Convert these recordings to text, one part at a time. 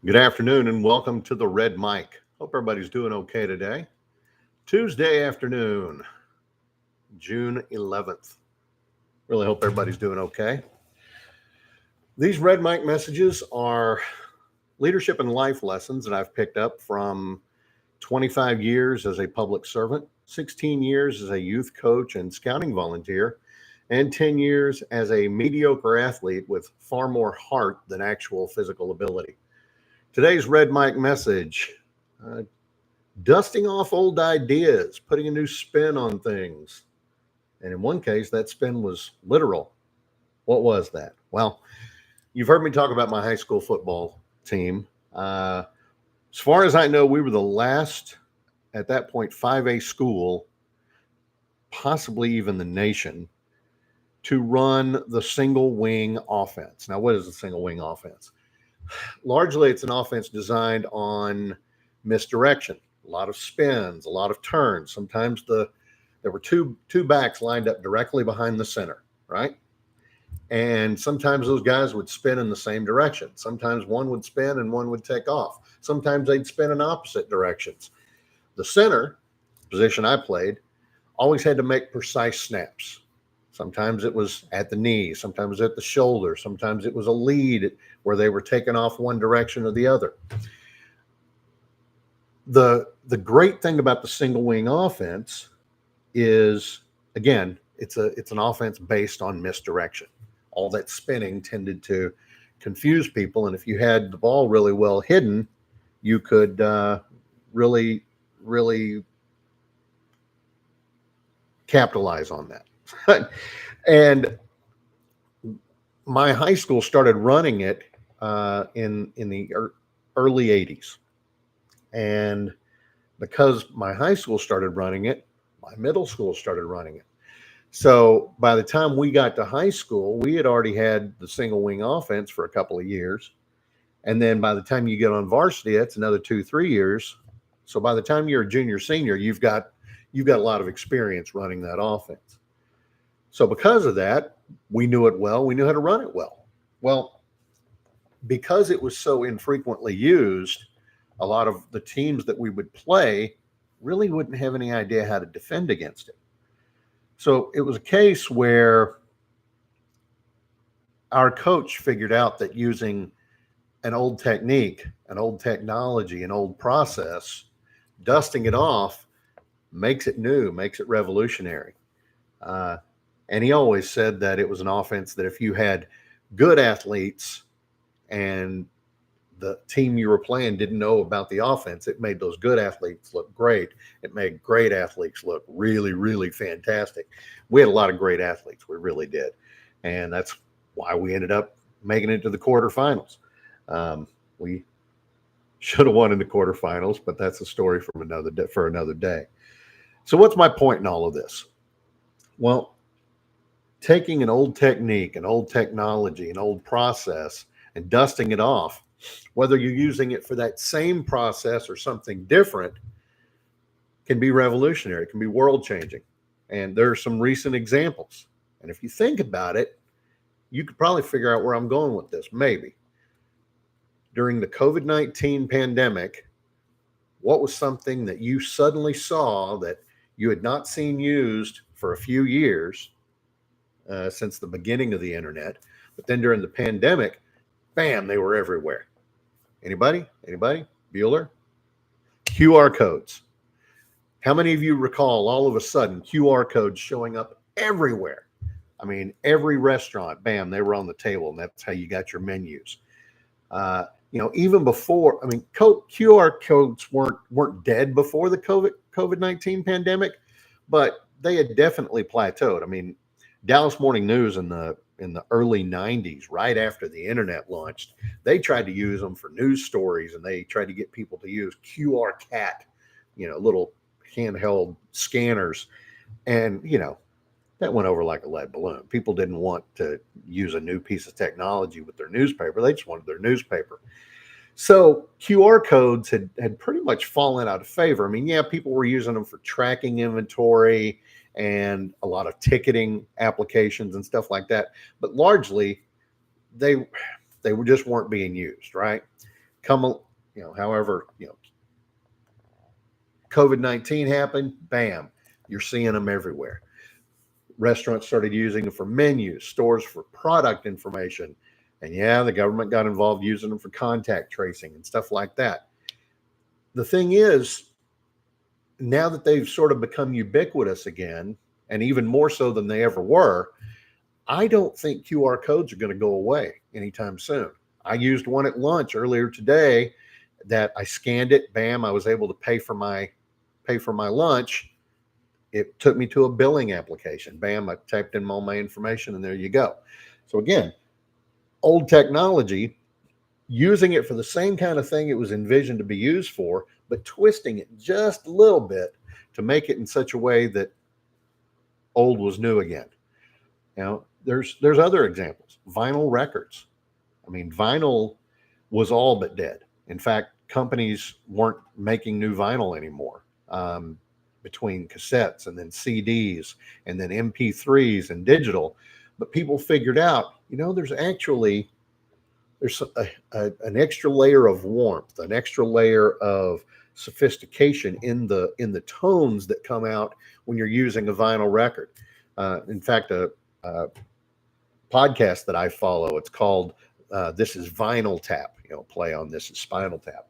Good afternoon and welcome to the Red Mic. Hope everybody's doing okay today. Tuesday afternoon, June 11th. Really hope everybody's doing okay. These Red Mic messages are leadership and life lessons that I've picked up from 25 years as a public servant, 16 years as a youth coach and scouting volunteer, and 10 years as a mediocre athlete with far more heart than actual physical ability. Today's Red Mic message, uh, dusting off old ideas, putting a new spin on things. And in one case, that spin was literal. What was that? Well, you've heard me talk about my high school football team. As far as I know, we were the last, at that point, 5A school, possibly even the nation, to run the single wing offense. Now, what is the single wing offense? Largely, it's an offense designed on misdirection, a lot of spins, a lot of turns. Sometimes there were two backs lined up directly behind the center, right? And sometimes those guys would spin in the same direction. Sometimes one would spin and one would take off. Sometimes they'd spin in opposite directions. The center position I played always had to make precise snaps. Sometimes it was at the knee, sometimes at the shoulder, sometimes it was a lead where they were taken off one direction or the other. The great thing about the single wing offense is, again, it's an offense based on misdirection. All that spinning tended to confuse people, and if you had the ball really well hidden, you could really capitalize on that. And my high school started running it in the early 80s. And because my high school started running it, my middle school started running it. So by the time we got to high school, we had already had the single wing offense for a couple of years. And then by the time you get on varsity, that's another 2-3 years. So by the time you're a junior, senior, you've got a lot of experience running that offense. So because of that, we knew it well. We knew how to run it well. Well, because it was so infrequently used, a lot of the teams that we would play really wouldn't have any idea how to defend against it. So it was a case where our coach figured out that using an old technique, an old technology, an old process, dusting it off makes it new, makes it revolutionary. Uh, and he always said that it was an offense that if you had good athletes and the team you were playing didn't know about the offense, it made those good athletes look great. It made great athletes look really, really fantastic. We had a lot of great athletes. We really did. And that's why we ended up making it to the quarterfinals. We should have won in the quarterfinals, but that's a story from for another day. So what's my point in all of this? Well, taking an old technique, an old technology, an old process, and dusting it off, whether you're using it for that same process or something different, can be revolutionary, can be world changing. And there are some recent examples. And if you think about it, you could probably figure out where I'm going with this, maybe. During the COVID-19 pandemic, what was something that you suddenly saw that you had not seen used for a few years since the beginning of the internet? But then during the pandemic, bam, they were everywhere. Anybody? Anybody? Bueller? QR codes. How many of you recall all of a sudden QR codes showing up everywhere? I mean, every restaurant, bam, they were on the table, and that's how you got your menus. Even before, I mean, QR codes weren't dead before the COVID-19 pandemic, but they had definitely plateaued. I mean, Dallas Morning News in the early 90s, right after the internet launched, they tried to use them for news stories, and they tried to get people to use QR Cat, little handheld scanners. And, that went over like a lead balloon. People didn't want to use a new piece of technology with their newspaper. They just wanted their newspaper. So QR codes had pretty much fallen out of favor. I mean, yeah, people were using them for tracking inventory and a lot of ticketing applications and stuff like that. But largely, they weren't being used, right? However, COVID-19 happened, bam, you're seeing them everywhere. Restaurants started using them for menus, stores for product information. And yeah, the government got involved using them for contact tracing and stuff like that. The thing is, now that they've sort of become ubiquitous again, and even more so than they ever were, I don't think QR codes are going to go away anytime soon. I used one at lunch earlier today that I scanned it, bam, I was able to pay for my lunch. It took me to a billing application. Bam, I typed in all my information and there you go. So again, old technology, using it for the same kind of thing it was envisioned to be used for, but twisting it just a little bit to make it in such a way that old was new again. There's other examples. Vinyl records. I mean, vinyl was all but dead. In fact, companies weren't making new vinyl anymore. Between cassettes and then CDs and then MP3s and digital. But people figured out, there's an extra layer of warmth, an extra layer of sophistication in the tones that come out when you're using a vinyl record. In fact, a podcast that I follow, it's called This is Vinyl Tap, play on This is Spinal Tap.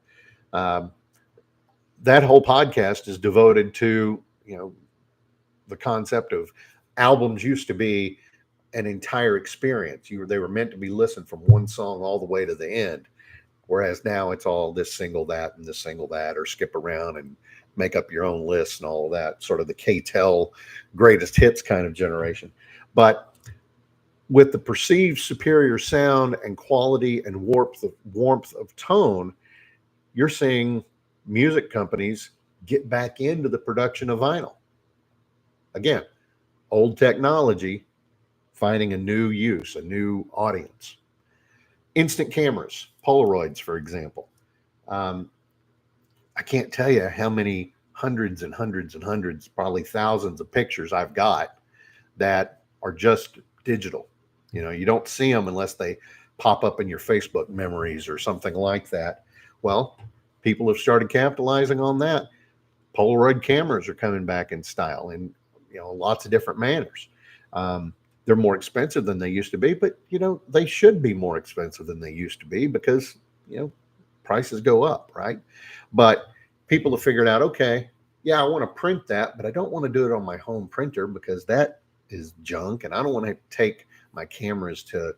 That whole podcast is devoted to, the concept of albums used to be an entire experience. They were meant to be listened from one song all the way to the end. Whereas now it's all this single that and this single that, or skip around and make up your own list and all of that, sort of the K-Tel greatest hits kind of generation. But with the perceived superior sound and quality and warmth of tone, you're seeing music companies get back into the production of vinyl. Again, old technology finding a new use, a new audience. Instant cameras, Polaroids, for example. I can't tell you how many hundreds and hundreds and hundreds, probably thousands of pictures I've got that are just digital. You don't see them unless they pop up in your Facebook memories or something like that. Well, people have started capitalizing on that. Polaroid cameras are coming back in style in lots of different manners. They're more expensive than they used to be, but they should be more expensive than they used to be because prices go up, right? But people have figured out, okay, yeah, I want to print that, but I don't want to do it on my home printer because that is junk, and I don't want to take my cameras to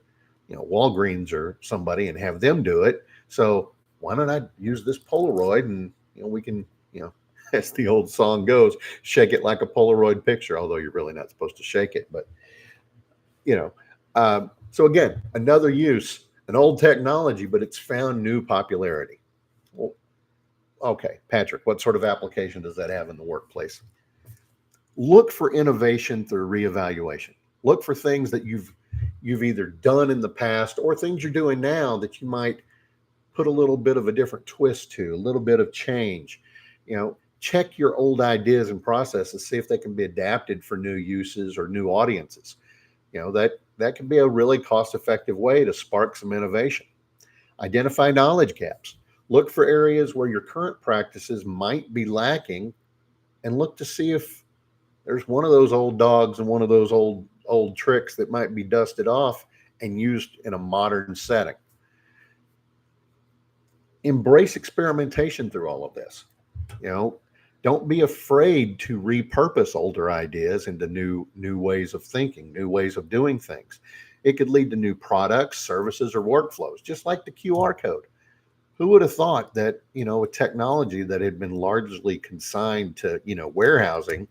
Walgreens or somebody and have them do it. So why don't I use this Polaroid and we can as the old song goes, shake it like a Polaroid picture, although you're really not supposed to shake it. But so again, another use, an old technology, but it's found new popularity. Well, okay, Patrick, what sort of application does that have in the workplace? Look for innovation through reevaluation. Look for things that you've either done in the past or things you're doing now that you might put a little bit of a different twist to, a little bit of change. Check your old ideas and processes, see if they can be adapted for new uses or new audiences. That can be a really cost-effective way to spark some innovation. Identify knowledge gaps. Look for areas where your current practices might be lacking and look to see if there's one of those old dogs and one of those old tricks that might be dusted off and used in a modern setting. Embrace experimentation through all of this. Don't be afraid to repurpose older ideas into new ways of thinking, new ways of doing things. It could lead to new products, services, or workflows, just like the QR code. Who would have thought that, a technology that had been largely consigned to, warehousing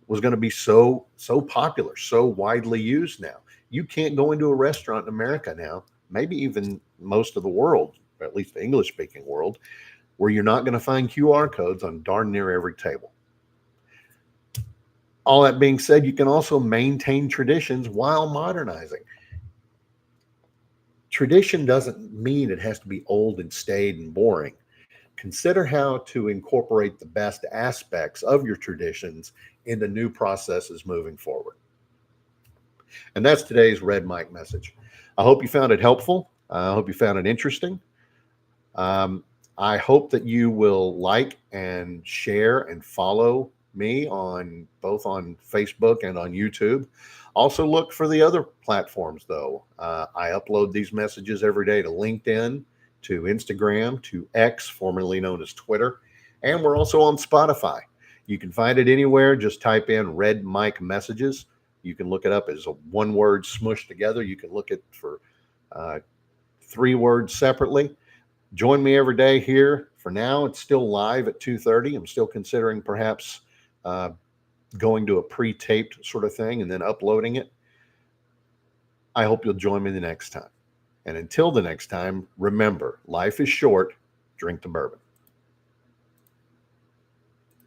was going to be so popular, so widely used now. You can't go into a restaurant in America now, maybe even most of the world, or at least the English-speaking world, where you're not going to find QR codes on darn near every table. All that being said, you can also maintain traditions while modernizing. Tradition doesn't mean it has to be old and staid and boring. Consider how to incorporate the best aspects of your traditions into new processes moving forward. And that's today's Red Mike message. I hope you found it helpful. I hope you found it interesting. I hope that you will like and share and follow me on both on Facebook and on YouTube. Also, look for the other platforms, though. I upload these messages every day to LinkedIn, to Instagram, to X, formerly known as Twitter, and we're also on Spotify. You can find it anywhere. Just type in Red Mike Messages. You can look it up as a one word smushed together. You can look at for uh, 3 words separately. Join me every day here. For now, it's still live at 2:30. I'm still considering perhaps uh, going to a pre-taped sort of thing and then uploading it. I hope you'll join me the next time. And until the next time, remember, life is short. Drink the bourbon.